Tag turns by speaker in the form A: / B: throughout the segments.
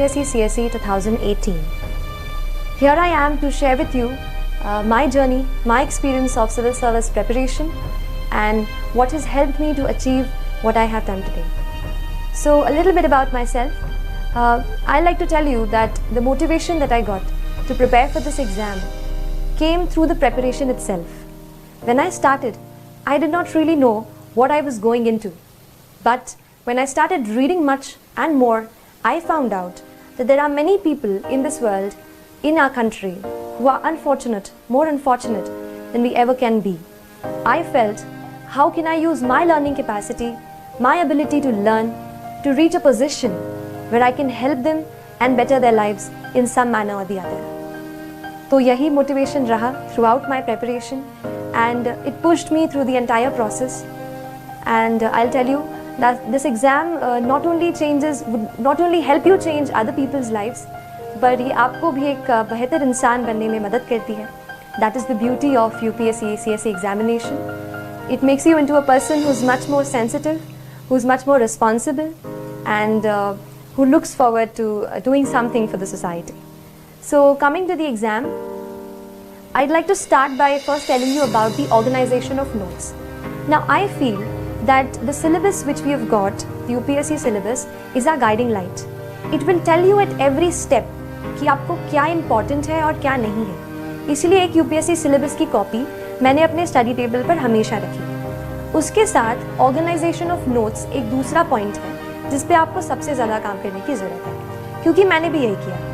A: UPSC CSE 2018. Here I am to share with you my journey, my experience of civil service preparation and what has helped me to achieve what I have done today. So a little bit about myself. I'd like to tell you that the motivation that I got to prepare for this exam came through the preparation itself. When I started, I did not really know what I was going into. But when I started reading much and more, I found out that there are many people in this world, in our country, who are unfortunate, more unfortunate than we ever can be. I felt, how can I use my learning capacity, my ability to learn, to reach a position where I can help them and better their lives in some manner or the other. तो यही motivation रहा throughout my preparation, and it pushed me through the entire process. And I'll tell you that this exam would not only help you change other people's lives, but ये आपको भी एक बेहतर इंसान बनने में मदद करती है. That is the beauty of UPSC CSE examination. It makes you into a person who's much more sensitive, who's much more responsible, and who looks forward to doing something for the society. So coming to the exam, I'd like to start by first telling you about the organization of notes. Now I feel that the syllabus which we have got, the UPSC syllabus, is our guiding light. It will tell you at every step कि आपको क्या important है और क्या नहीं है. इसलिए एक UPSC syllabus की कॉपी मैंने अपने स्टडी टेबल पर हमेशा रखी. उसके साथ ऑर्गेनाइजेशन ऑफ नोट्स एक दूसरा पॉइंट है जिस पे आपको सबसे ज़्यादा काम करने की ज़रूरत है, क्योंकि मैंने भी यही किया.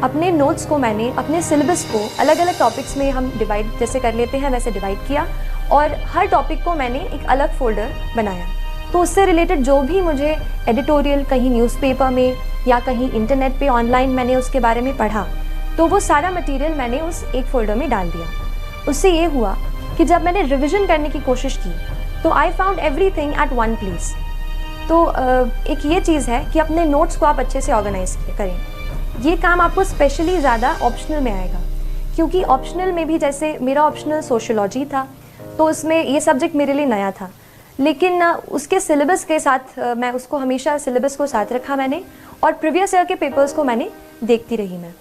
A: अपने नोट्स को मैंने अपने सिलेबस को अलग अलग टॉपिक्स में हम डिवाइड जैसे कर लेते हैं वैसे डिवाइड किया, और हर टॉपिक को मैंने एक अलग फोल्डर बनाया. तो उससे रिलेटेड जो भी मुझे एडिटोरियल कहीं न्यूज़पेपर में या कहीं इंटरनेट पे ऑनलाइन मैंने उसके बारे में पढ़ा, तो वो सारा मटेरियल मैंने उस एक फ़ोल्डर में डाल दिया. उससे ये हुआ कि जब मैंने रिविज़न करने की कोशिश की तो I found everything at one place. तो एक ये चीज़ है कि अपने नोट्स को आप अच्छे से ऑर्गेनाइज करें. ये काम आपको स्पेशली ज़्यादा ऑप्शनल में आएगा, क्योंकि ऑप्शनल में भी जैसे मेरा ऑप्शनल सोशियोलॉजी था, तो उसमें ये सब्जेक्ट मेरे लिए नया था, लेकिन उसके सिलेबस के साथ मैं उसको हमेशा सिलेबस को साथ रखा मैंने, और प्रीवियस ईयर के पेपर्स को मैंने देखती रही. मैं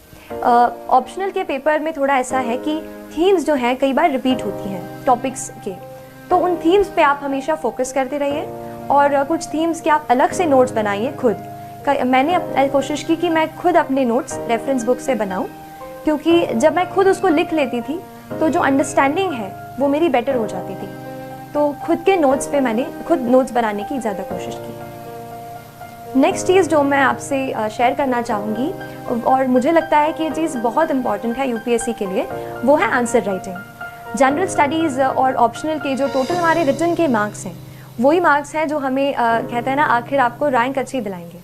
A: ऑप्शनल के पेपर में थोड़ा ऐसा है कि थीम्स जो हैं कई बार रिपीट होती हैं टॉपिक्स के, तो उन थीम्स पे आप हमेशा फोकस करते रहिए, और कुछ थीम्स के आप अलग से नोट्स बनाइए खुद. मैंने कोशिश की कि मैं खुद अपने नोट्स रेफरेंस बुक से बनाऊं, क्योंकि जब मैं खुद उसको लिख लेती थी तो जो अंडरस्टैंडिंग है वो मेरी बेटर हो जाती थी. तो खुद के नोट्स पे मैंने खुद नोट्स बनाने की ज़्यादा कोशिश की. नेक्स्ट चीज़ जो मैं आपसे शेयर करना चाहूँगी, और मुझे लगता है कि ये चीज़ बहुत इंपॉर्टेंट है यूपीएससी के लिए, वो है आंसर राइटिंग. जनरल स्टडीज़ और ऑप्शनल के जो टोटल हमारे रिटन के मार्क्स हैं, वही मार्क्स हैं जो हमें कहते हैं ना आखिर आपको रैंक अच्छी दिलाएंगे.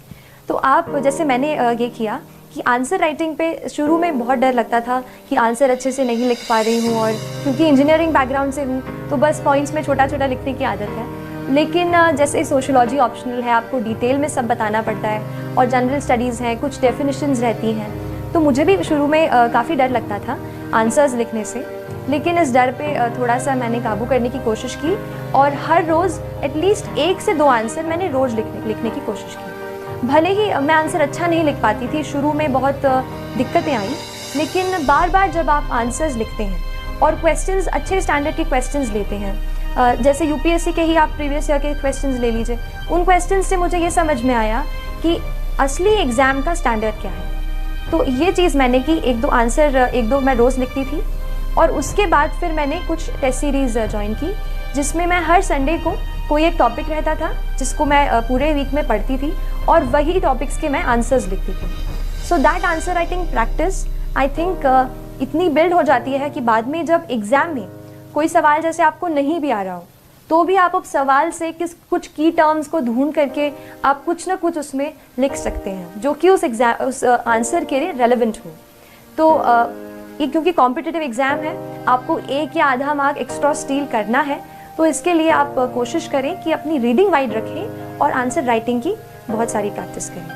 A: तो आप जैसे मैंने ये किया कि आंसर राइटिंग पे शुरू में बहुत डर लगता था कि आंसर अच्छे से नहीं लिख पा रही हूँ, और क्योंकि इंजीनियरिंग बैकग्राउंड से हूँ तो बस पॉइंट्स में छोटा छोटा लिखने की आदत है. लेकिन जैसे सोशियोलॉजी ऑप्शनल है, आपको डिटेल में सब बताना पड़ता है, और जनरल स्टडीज़ हैं, कुछ डेफिनेशंस रहती हैं, तो मुझे भी शुरू में काफ़ी डर लगता था आंसर्स लिखने से. लेकिन इस डर पे थोड़ा सा मैंने काबू करने की कोशिश की, और हर रोज़ एटलीस्ट 1 से 2 आंसर मैंने रोज़ लिखने की कोशिश की. भले ही मैं आंसर अच्छा नहीं लिख पाती थी, शुरू में बहुत दिक्कतें आई, लेकिन बार बार जब आप आंसर्स लिखते हैं और क्वेश्चंस अच्छे स्टैंडर्ड के क्वेश्चंस लेते हैं, जैसे यूपीएससी के ही आप प्रीवियस ईयर के क्वेश्चंस ले लीजिए, उन क्वेश्चंस से मुझे ये समझ में आया कि असली एग्ज़ाम का स्टैंडर्ड क्या है. तो ये चीज़ मैंने की, 1-2 मैं रोज़ लिखती थी, और उसके बाद फिर मैंने कुछ टेस्ट सीरीज़ ज्वाइन की, जिसमें मैं हर संडे को कोई एक टॉपिक रहता था जिसको मैं पूरे वीक में पढ़ती थी, और वही टॉपिक्स के मैं आंसर्स लिखती थी. So that answer writing practice I think इतनी बिल्ड हो जाती है कि बाद में जब एग्ज़ाम में कोई सवाल जैसे आपको नहीं भी आ रहा हो, तो भी आप उस सवाल से कुछ की टर्म्स को ढूंढ करके आप कुछ ना कुछ उसमें लिख सकते हैं जो कि उस आंसर के लिए रेलेवेंट हो. तो ये क्योंकि कॉम्पिटिटिव एग्ज़ाम है, आपको 1 या आधा मार्क एक्स्ट्रा स्टील करना है, तो इसके लिए आप कोशिश करें कि अपनी रीडिंग वाइड रखें और आंसर राइटिंग की बहुत सारी प्रैक्टिस करें.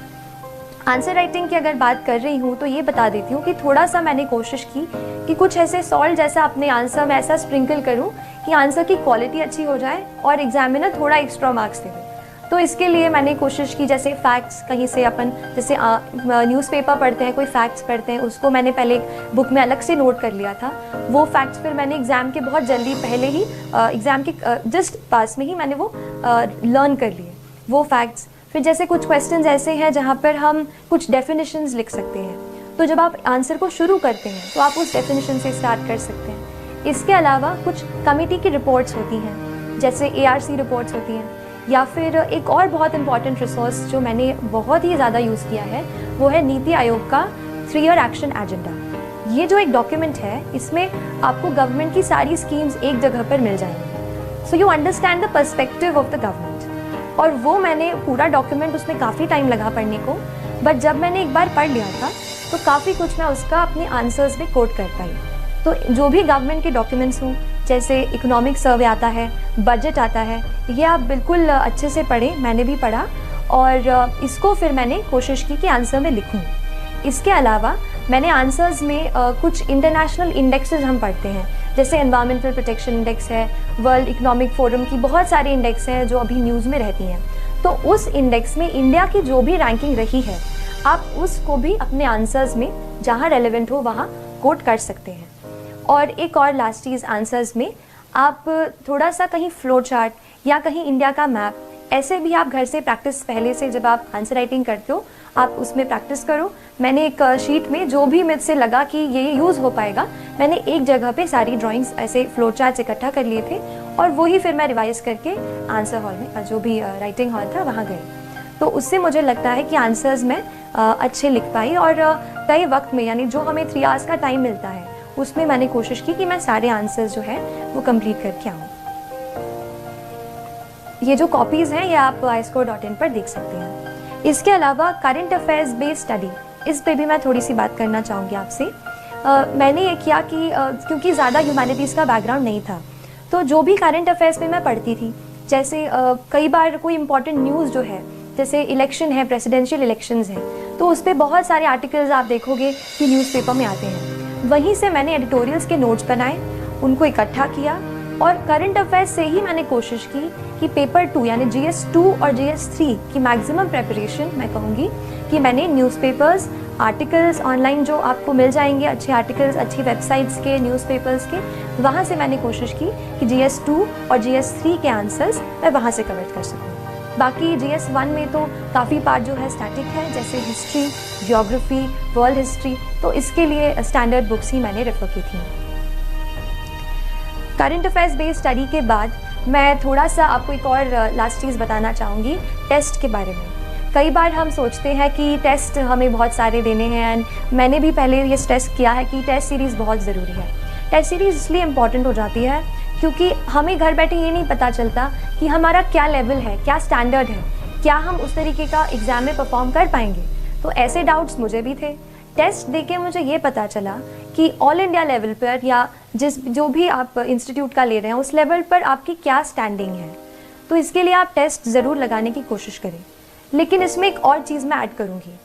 A: आंसर राइटिंग की अगर बात कर रही हूँ तो ये बता देती हूँ कि थोड़ा सा मैंने कोशिश की कि कुछ ऐसे सॉल्ट जैसा अपने आंसर में ऐसा स्प्रिंकल करूँ कि आंसर की क्वालिटी अच्छी हो जाए और एग्जामिनर थोड़ा एक्स्ट्रा मार्क्स दे दे. तो इसके लिए मैंने कोशिश की, जैसे फैक्ट्स कहीं से अपन जैसे न्यूज़पेपर पढ़ते हैं, कोई फैक्ट्स पढ़ते हैं, उसको मैंने पहले एक बुक में अलग से नोट कर लिया था। वो फैक्ट्स फिर मैंने एग्ज़ाम के बहुत जल्दी पहले ही एग्ज़ाम के जस्ट पास में ही मैंने वो लर्न कर लिए वो फैक्ट्स। फिर जैसे कुछ क्वेश्चंस ऐसे हैं जहाँ पर हम कुछ डेफिनेशंस लिख सकते हैं, तो जब आप आंसर को शुरू करते हैं तो आप उस डेफिनेशन से स्टार्ट कर सकते हैं। इसके अलावा कुछ कमेटी की रिपोर्ट्स होती हैं, जैसे ARC रिपोर्ट्स होती हैं, या फिर एक और बहुत इंपॉर्टेंट रिसोर्स जो मैंने बहुत ही ज़्यादा यूज़ किया है वो है नीति आयोग का 3 ईयर एक्शन एजेंडा। ये जो एक डॉक्यूमेंट है, इसमें आपको गवर्नमेंट की सारी स्कीम्स एक जगह पर मिल जाएंगी, so you understand the perspective of the government. और वो मैंने पूरा डॉक्यूमेंट, उसमें काफ़ी टाइम लगा पढ़ने को, बट जब मैंने एक बार पढ़ लिया था तो काफ़ी कुछ मैं उसका अपने आंसर्स में कोट कर पाई। तो जो भी गवर्नमेंट के डॉक्यूमेंट्स हों, जैसे इकोनॉमिक सर्वे आता है, बजट आता है, ये आप बिल्कुल अच्छे से पढ़ें, मैंने भी पढ़ा और इसको फिर मैंने कोशिश की कि आंसर में लिखूं। इसके अलावा मैंने आंसर्स में कुछ इंटरनेशनल इंडेक्सेस हम पढ़ते हैं, जैसे एनवायरमेंटल प्रोटेक्शन इंडेक्स है, वर्ल्ड इकोनॉमिक फोरम की बहुत सारे इंडेक्स हैं जो अभी न्यूज़ में रहती हैं। तो उस इंडेक्स में इंडिया की जो भी रैंकिंग रही है, आप उसको भी अपने आंसर्स में जहाँ रेलेवेंट हो वहाँ कोट कर सकते हैं। और एक और लास्ट चीज़, आंसर्स में आप थोड़ा सा कहीं फ्लो चार्ट या कहीं इंडिया का मैप, ऐसे भी आप घर से प्रैक्टिस, पहले से जब आप आंसर राइटिंग करते हो आप उसमें प्रैक्टिस करो। मैंने एक शीट में जो भी मुझसे लगा कि ये यूज़ हो पाएगा, मैंने एक जगह पे सारी ड्राइंग्स ऐसे फ्लो चार्ट्स इकट्ठा कर लिए थे और वही फिर मैं रिवाइज करके आंसर हॉल में, जो भी राइटिंग हॉल था, वहाँ गई। तो उससे मुझे लगता है कि आंसर्स मैं अच्छे लिख पाई और तय वक्त में, यानी जो हमें 3 आवर्स का टाइम मिलता है, उसमें मैंने कोशिश की कि मैं सारे आंसर्स जो है वो कंप्लीट करके आऊँ। ये जो कॉपीज़ हैं ये आप iscore.in पर देख सकते हैं। इसके अलावा करंट अफेयर्स बेस्ड स्टडी, इस पे भी मैं थोड़ी सी बात करना चाहूँगी आपसे। मैंने ये किया कि क्योंकि ज़्यादा ह्यूमैनिटीज़ का बैकग्राउंड नहीं था, तो जो भी करंट अफेयर्स में मैं पढ़ती थी, जैसे कई बार कोई इंपॉर्टेंट न्यूज़ जो है, जैसे इलेक्शन है, प्रेसिडेंशियल इलेक्शंस हैं, तो उस पर बहुत सारे आर्टिकल्स आप देखोगे कि न्यूज़पेपर में आते हैं। वहीं से मैंने एडिटोरियल्स के नोट्स बनाए, उनको इकट्ठा किया और करंट अफेयर्स से ही मैंने कोशिश की कि पेपर 2 यानी GS2 और GS3 की मैक्सिमम प्रेपरेशन मैं कहूँगी कि मैंने न्यूज़पेपर्स, आर्टिकल्स ऑनलाइन जो आपको मिल जाएंगे, अच्छे आर्टिकल्स अच्छी वेबसाइट्स के, न्यूज़पेपर्स के, वहाँ से मैंने कोशिश की कि GS2 और GS3 के आंसर्स मैं वहाँ से कवर कर सकूँ। बाकी GS1 में तो काफ़ी पार्ट जो है स्टैटिक है, जैसे हिस्ट्री, ज्योग्राफी, वर्ल्ड हिस्ट्री, तो इसके लिए स्टैंडर्ड बुक्स ही मैंने रेफर की थी। करंट अफेयर्स बेस्ड स्टडी के बाद मैं थोड़ा सा आपको एक और लास्ट चीज़ बताना चाहूँगी टेस्ट के बारे में। कई बार हम सोचते हैं कि टेस्ट हमें बहुत सारे देने हैं, एंड मैंने भी पहले ये टेस्ट किया है कि टेस्ट सीरीज़ बहुत ज़रूरी है। टेस्ट सीरीज़ इसलिए इम्पॉर्टेंट हो जाती है क्योंकि हमें घर बैठे ये नहीं पता चलता कि हमारा क्या लेवल है, क्या स्टैंडर्ड है, क्या हम उस तरीके का एग्ज़ाम में परफॉर्म कर पाएंगे। तो ऐसे डाउट्स मुझे भी थे। टेस्ट देके मुझे ये पता चला कि ऑल इंडिया लेवल पर या जो भी आप इंस्टीट्यूट का ले रहे हैं उस लेवल पर आपकी क्या स्टैंडिंग है। तो इसके लिए आप टेस्ट ज़रूर लगाने की कोशिश करें। लेकिन इसमें एक और चीज़ मैं ऐड करूँगी।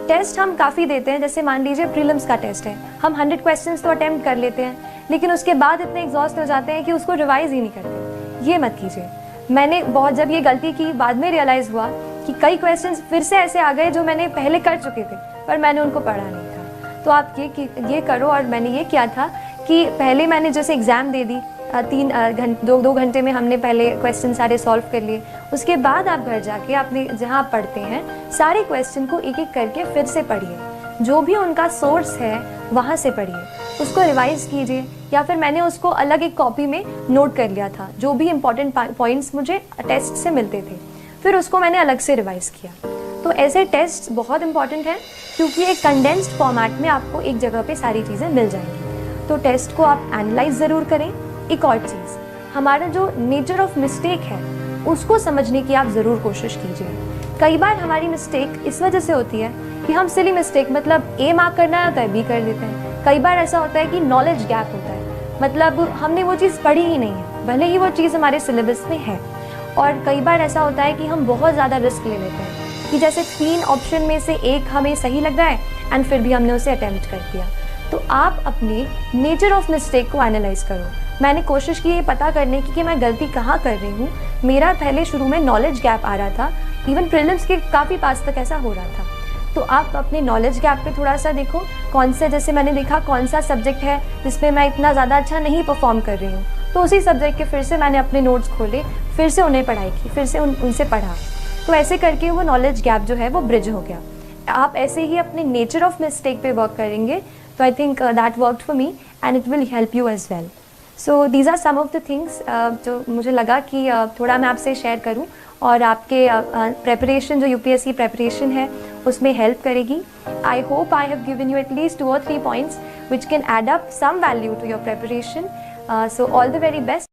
A: टेस्ट हम काफ़ी देते हैं, जैसे मान लीजिए प्रीलिम्स का टेस्ट है, हम 100 क्वेश्चंस तो अटेम्प्ट कर लेते हैं, लेकिन उसके बाद इतने एग्जॉस्ट हो जाते हैं कि उसको रिवाइज ही नहीं करते। ये मत कीजिए। मैंने बहुत जब ये गलती की, बाद में रियलाइज़ हुआ कि कई क्वेश्चंस फिर से ऐसे आ गए जो मैंने पहले कर चुके थे पर मैंने उनको पढ़ा नहीं था। तो आप ये करो। और मैंने ये किया था कि पहले मैंने जैसे एग्ज़ाम दे दी, 2 घंटे में हमने पहले क्वेश्चन सारे सॉल्व कर लिए। उसके बाद आप घर जाके अपने जहाँ आप पढ़ते हैं सारे क्वेश्चन को एक एक करके फिर से पढ़िए, जो भी उनका सोर्स है वहाँ से पढ़िए, उसको रिवाइज़ कीजिए, या फिर मैंने उसको अलग एक कॉपी में नोट कर लिया था, जो भी इम्पॉर्टेंट पॉइंट्स मुझे टेस्ट से मिलते थे, फिर उसको मैंने अलग से रिवाइज़ किया। तो ऐसे टेस्ट बहुत इंपॉर्टेंट हैं क्योंकि एक कंडेंस्ड फॉर्मेट में आपको एक जगह पे सारी चीज़ें मिल जाएंगी। तो टेस्ट को आप एनालाइज ज़रूर करें। एक और चीज़, हमारा जो नेचर ऑफ मिस्टेक है उसको समझने की आप ज़रूर कोशिश कीजिए। कई बार हमारी मिस्टेक इस वजह से होती है कि हम सिली मिस्टेक, मतलब A मार्क करना है तो B कर देते हैं। कई बार ऐसा होता है कि नॉलेज गैप होता है, मतलब हमने वो चीज़ पढ़ी ही नहीं है, भले ही वो चीज़ हमारे सिलेबस में है। और कई बार ऐसा होता है कि हम बहुत ज़्यादा रिस्क ले लेते हैं कि जैसे 3 ऑप्शन में से एक हमें सही लग रहा है एंड फिर भी हमने उसे अटेम्प्ट कर दिया। तो आप अपने नेचर ऑफ मिस्टेक को एनालाइज करो। मैंने कोशिश की ये पता करने की कि मैं गलती कहाँ कर रही हूँ। मेरा पहले शुरू में नॉलेज गैप आ रहा था, इवन प्रीलिम्स के काफ़ी पास तक ऐसा हो रहा था। तो आप अपने नॉलेज गैप पे थोड़ा सा देखो, कौन से, जैसे मैंने देखा कौन सा सब्जेक्ट है जिसमें मैं इतना ज़्यादा अच्छा नहीं परफॉर्म कर रही हूँ, तो उसी सब्जेक्ट के फिर से मैंने अपने नोट्स खोले, फिर से उन्हें पढ़ाई की, फिर से उनसे पढ़ा। तो ऐसे करके वो नॉलेज गैप जो है वो ब्रिज हो गया। आप ऐसे ही अपने नेचर ऑफ मिस्टेक पे वर्क करेंगे तो I think that worked for me and it will help you as well. So these are some of the things जो मुझे लगा कि थोड़ा मैं आपसे शेयर करूं और आपके प्रेपरेशन जो यूपीएससी प्रेपरेशन है उसमें हेल्प करेगी। I hope I have given you at least 2 or 3 points which can add up some value to your preparation. So all the very best.